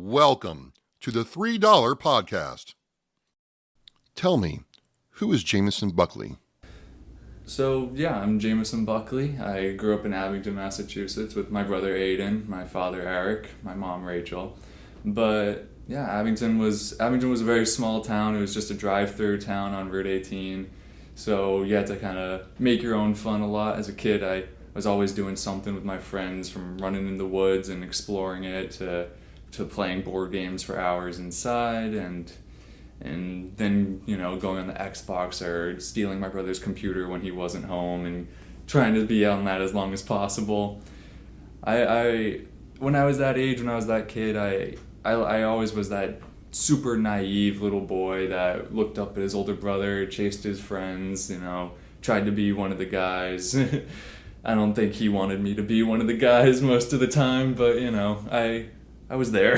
Welcome to the $3 Podcast. Tell me, who is Jameson Buckley? I'm Jameson Buckley. I grew up in Abington, Massachusetts with my brother Aiden, my father Eric, my mom Rachel. Abington was a very small town. It was just a drive-through town on Route 18. So you had to kind of make your own fun a lot. As a kid, I was always doing something with my friends, from running in the woods and exploring it to playing board games for hours inside, and then going on the Xbox or stealing my brother's computer when he wasn't home and trying to be on that as long as possible. When I was that age, when I was that kid, I always was that super naive little boy that looked up at his older brother, chased his friends, tried to be one of the guys. I don't think he wanted me to be one of the guys most of the time, but I was there.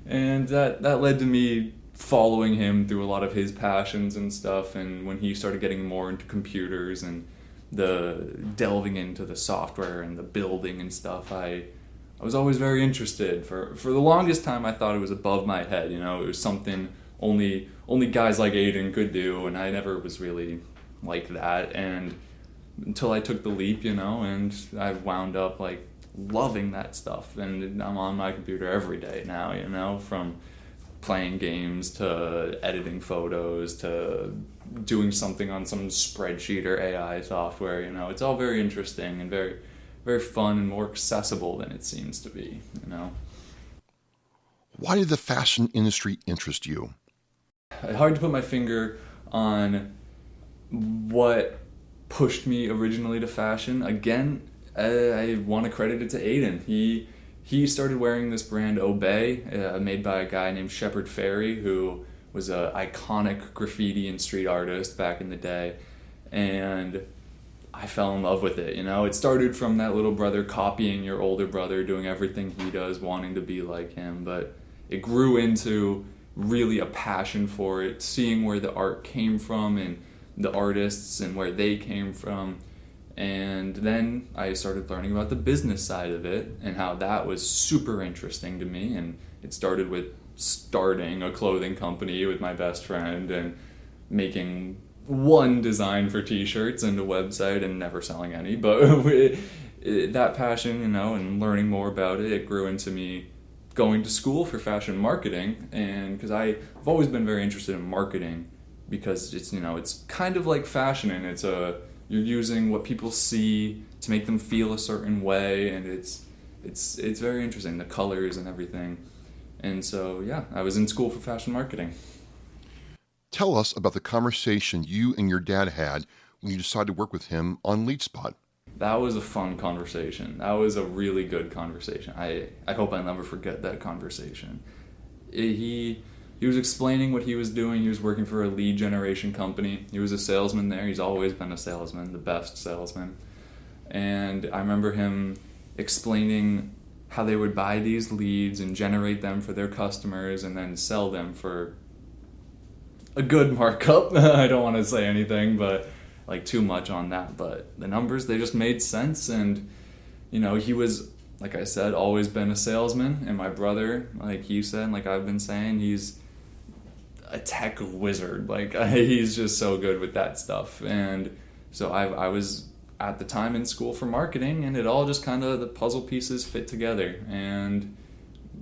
And that led to me following him through a lot of his passions and stuff. And when he started getting more into computers and the delving into the software and the building and stuff, I was always very interested. For the longest time, I thought it was above my head. It was something only guys like Aiden could do, and I never was really like that. And until I took the leap, and I wound up loving that stuff, and I'm on my computer every day now, from playing games to editing photos to doing something on some spreadsheet or AI software. It's all very interesting and very, very fun and more accessible than it seems to be. Why did the fashion industry interest you? It's hard to put my finger on what pushed me originally to fashion. Again, I want to credit it to Aiden. He started wearing this brand Obey, made by a guy named Shepard Fairey, who was an iconic graffiti and street artist back in the day, and I fell in love with it. It started from that little brother copying your older brother, doing everything he does, wanting to be like him, but it grew into really a passion for it, seeing where the art came from and the artists and where they came from. And then I started learning about the business side of it and how that was super interesting to me. And it started with starting a clothing company with my best friend and making one design for t-shirts and a website and never selling any. But that passion, and learning more about it, it grew into me going to school for fashion marketing. And because I've always been very interested in marketing, because it's, it's kind of like fashion, and you're using what people see to make them feel a certain way, and it's very interesting, the colors and everything. And so, I was in school for fashion marketing. Tell us about the conversation you and your dad had when you decided to work with him on LeadSpot. That was a fun conversation. That was a really good conversation. I hope I never forget that conversation. He was explaining what he was doing. He was working for a lead generation company. He was a salesman there. He's always been a salesman, the best salesman. And I remember him explaining how they would buy these leads and generate them for their customers and then sell them for a good markup. I don't want to say anything, but too much on that. But the numbers, they just made sense. And, he was, like I said, always been a salesman. And my brother, like you said, like I've been saying, he's a tech wizard. He's just so good with that stuff. And so I was at the time in school for marketing, and it all just kind of, the puzzle pieces fit together. And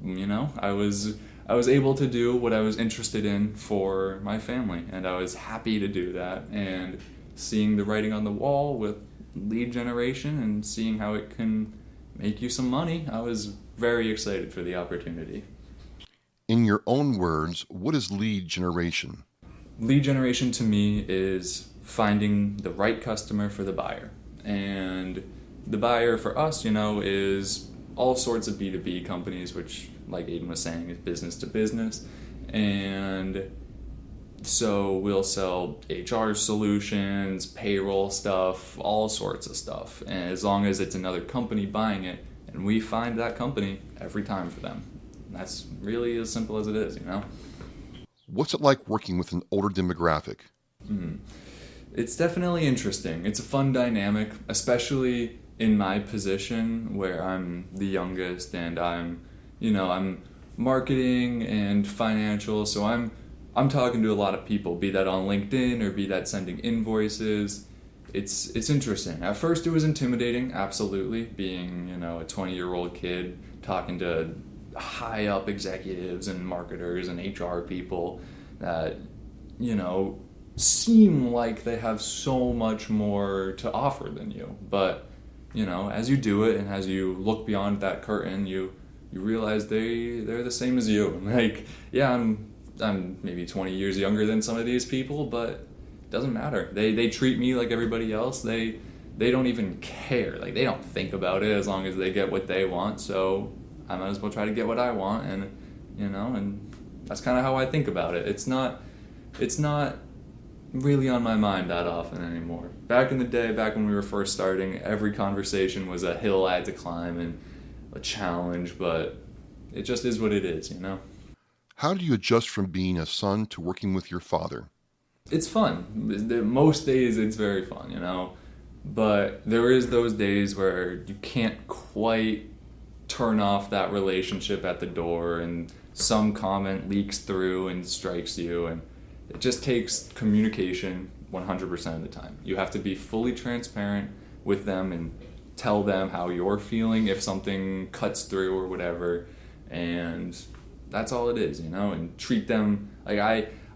I was able to do what I was interested in for my family, and I was happy to do that. And seeing the writing on the wall with lead generation and seeing how it can make you some money, I was very excited for the opportunity. In your own words, what is lead generation? Lead generation to me is finding the right customer for the buyer. And the buyer for us, is all sorts of B2B companies, which, like Aiden was saying, is business to business. And so we'll sell HR solutions, payroll stuff, all sorts of stuff. And as long as it's another company buying it, and we find that company every time for them. That's really as simple as it is, What's it like working with an older demographic? It's definitely interesting. It's a fun dynamic, especially in my position where I'm the youngest and I'm marketing and financial. So I'm talking to a lot of people, be that on LinkedIn or be that sending invoices. It's interesting. At first, it was intimidating, absolutely, being a 20-year-old kid talking to high up executives and marketers and HR people that seem like they have so much more to offer than you. But as you do it and as you look beyond that curtain, you realize they're the same as you. Like, yeah, I'm maybe 20 years younger than some of these people, but doesn't matter. They treat me like everybody else. They don't even care. Like, they don't think about it as long as they get what they want. So I might as well try to get what I want, and that's kind of how I think about it. It's not really on my mind that often anymore. Back in the day, back when we were first starting, every conversation was a hill I had to climb and a challenge, but it just is what it is. How do you adjust from being a son to working with your father? It's fun. Most days it's very fun, but there is those days where you can't quite turn off that relationship at the door, and some comment leaks through and strikes you, and it just takes communication 100% of the time. You have to be fully transparent with them and tell them how you're feeling if something cuts through or whatever, and that's all it is, and treat them like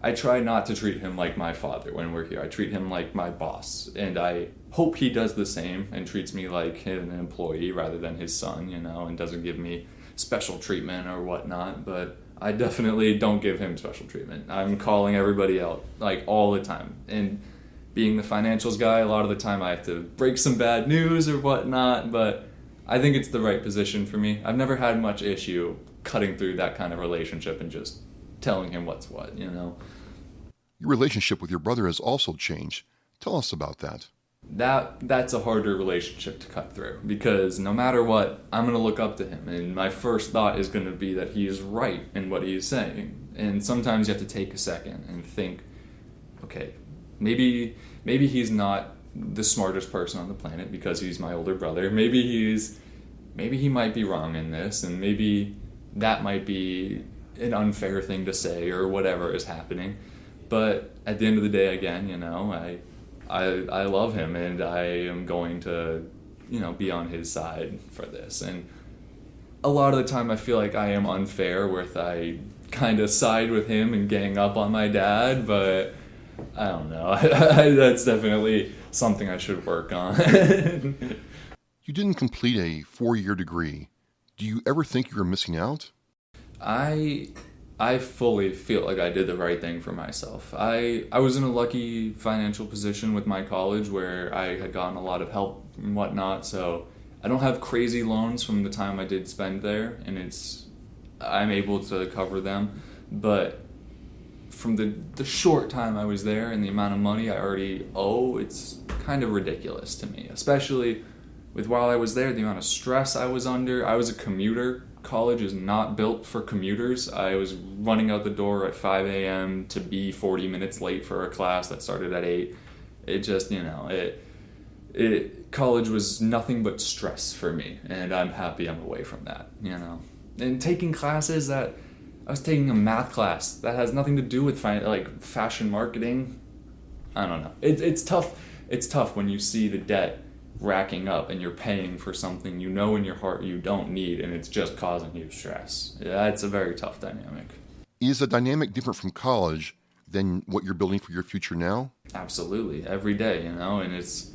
I try not to treat him like my father when we're here. I treat him like my boss, and I hope he does the same and treats me like an employee rather than his son, and doesn't give me special treatment or whatnot. But I definitely don't give him special treatment. I'm calling everybody out like all the time, and being the financials guy, a lot of the time I have to break some bad news or whatnot, but I think it's the right position for me. I've never had much issue cutting through that kind of relationship and just telling him what's what. Your relationship with your brother has also changed. Tell us about that. That's a harder relationship to cut through, because no matter what, I'm going to look up to him, and my first thought is going to be that he is right in what he is saying. And sometimes you have to take a second and think, okay, maybe he's not the smartest person on the planet because he's my older brother. Maybe he might be wrong in this, and maybe that might be an unfair thing to say or whatever is happening. But at the end of the day, again, I love him, and I am going to, be on his side for this. And a lot of the time I feel like I am unfair with I kind of side with him and gang up on my dad, but I don't know. That's definitely something I should work on. You didn't complete a 4-year degree. Do you ever think you were missing out? I fully feel like I did the right thing for myself. I was in a lucky financial position with my college where I had gotten a lot of help and whatnot, so I don't have crazy loans from the time I did spend there, and I'm able to cover them. But from the short time I was there and the amount of money I already owe, it's kind of ridiculous to me, especially with while I was there, the amount of stress I was under. I was a commuter. College is not built for commuters. I was running out the door at 5 a.m. to be 40 minutes late for a class that started at 8. It just, college was nothing but stress for me, and I'm happy I'm away from that, And taking classes I was taking a math class that has nothing to do with fashion marketing. I don't know. It's tough. It's tough when you see the debt racking up and you're paying for something in your heart you don't need, and it's just causing you stress. Yeah, it's a very tough dynamic. Is the dynamic different from college than what you're building for your future now? Absolutely, every day, and it's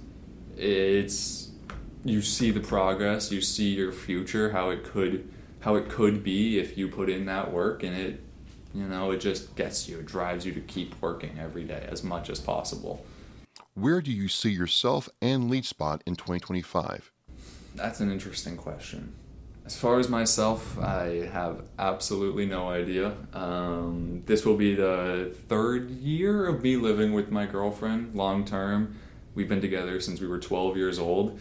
you see the progress, you see your future, how it could be if you put in that work, and it just gets you, it drives you to keep working every day as much as possible. Where do you see yourself and LeadSpot in 2025? That's an interesting question. As far as myself, I have absolutely no idea. This will be the 3rd year of me living with my girlfriend long term. We've been together since we were 12 years old.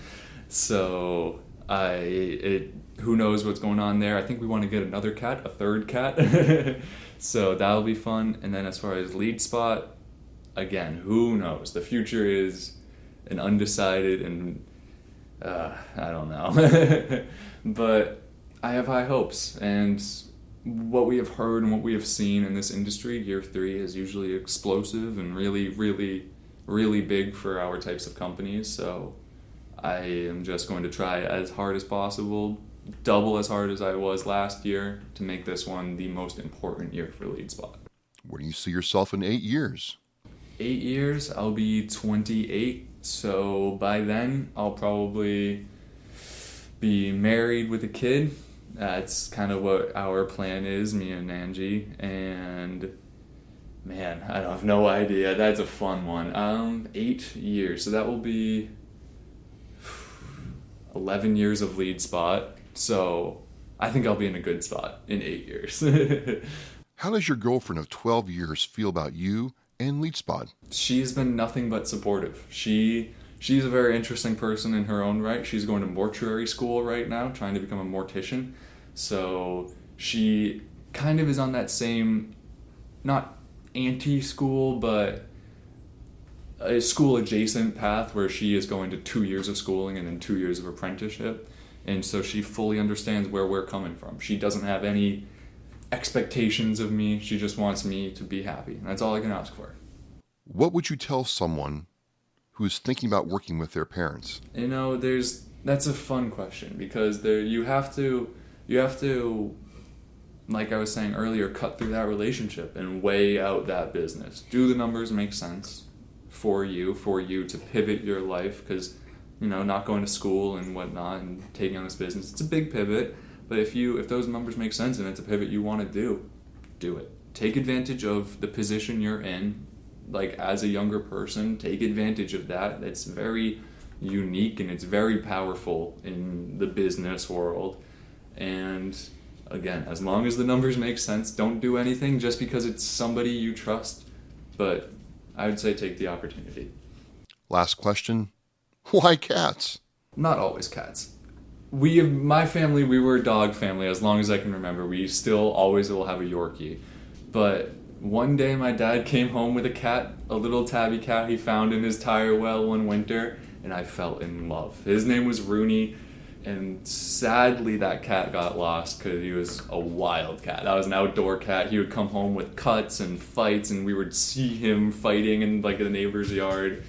So who knows what's going on there. I think we want to get another cat, a 3rd cat. So that'll be fun. And then as far as LeadSpot, again, who knows? The future is an undecided, and I don't know. But I have high hopes, and what we have heard and what we have seen in this industry, year 3 is usually explosive and really, really, really big for our types of companies. So I am just going to try as hard as possible, double as hard as I was last year, to make this one the most important year for LeadSpot. Where do you see yourself in 8 years? 8 years, I'll be 28. So by then, I'll probably be married with a kid. That's kind of what our plan is, me and Angie. And man, I have no idea. That's a fun one. 8 years. So that will be 11 years of LeadSpot. So I think I'll be in a good spot in 8 years. How does your girlfriend of 12 years feel about you and LeadSpot? She's been nothing but supportive. She's a very interesting person in her own right. She's going to mortuary school right now, trying to become a mortician. So she kind of is on that same, not anti-school, but a school adjacent path where she is going to 2 years of schooling and then 2 years of apprenticeship. And so she fully understands where we're coming from. She doesn't have any expectations of me. She just wants me to be happy. And that's all I can ask for. What would you tell someone who is thinking about working with their parents? You know, that's a fun question, because you have to, like I was saying earlier, cut through that relationship and weigh out that business. Do the numbers make sense for you to pivot your life? Because, not going to school and whatnot and taking on this business, it's a big pivot. But if those numbers make sense and it's a pivot you want to do it. Take advantage of the position you're in. Like, as a younger person, take advantage of that. It's very unique and it's very powerful in the business world. And again, as long as the numbers make sense, don't do anything just because it's somebody you trust. But I would say take the opportunity. Last question. Why cats? Not always cats. My family, we were a dog family as long as I can remember. We still always will have a Yorkie. But one day my dad came home with a cat, a little tabby cat he found in his tire well one winter, and I fell in love. His name was Rooney, and sadly that cat got lost because he was a wild cat. That was an outdoor cat. He would come home with cuts and fights, and we would see him fighting in the neighbor's yard.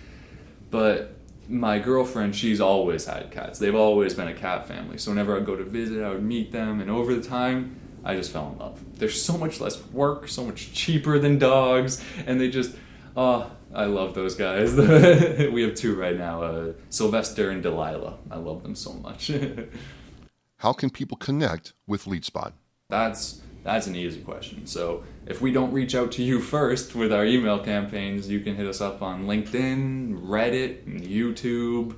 But my girlfriend, she's always had cats. They've always been a cat family. So whenever I'd go to visit, I would meet them, and over the time, I just fell in love. They're so much less work, so much cheaper than dogs, and they just, I love those guys. We have 2 right now, Sylvester and Delilah. I love them so much. How can people connect with LeadSpot? That's an easy question. So if we don't reach out to you first with our email campaigns, you can hit us up on LinkedIn, Reddit, YouTube,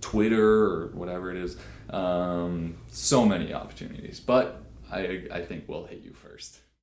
Twitter, or whatever it is. So many opportunities. But I think we'll hit you first.